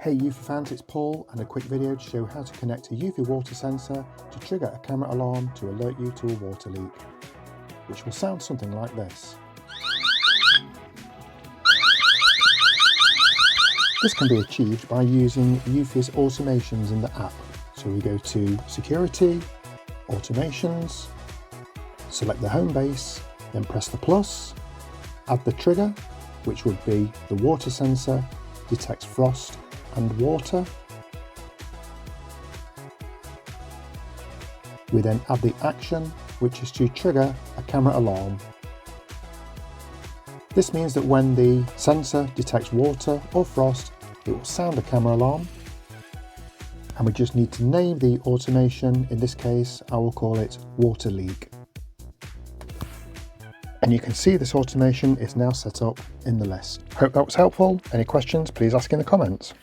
Hey Eufy fans, it's Paul and a quick video to show how to connect a Eufy water sensor to trigger a camera alarm to alert you to a water leak, which will sound something like this. This can be achieved by using Eufy's automations in the app. So we go to Security, Automations, select the home base, then press the plus, add the trigger, which would be the water sensor detects frost and water. We then add the action, which is to trigger a camera alarm. This means that when the sensor detects water or frost, it will sound a camera alarm. And we just need to name the automation. In this case, I will call it water leak. And you can see this automation is now set up in the list. Hope that was helpful. Any questions, please ask in the comments.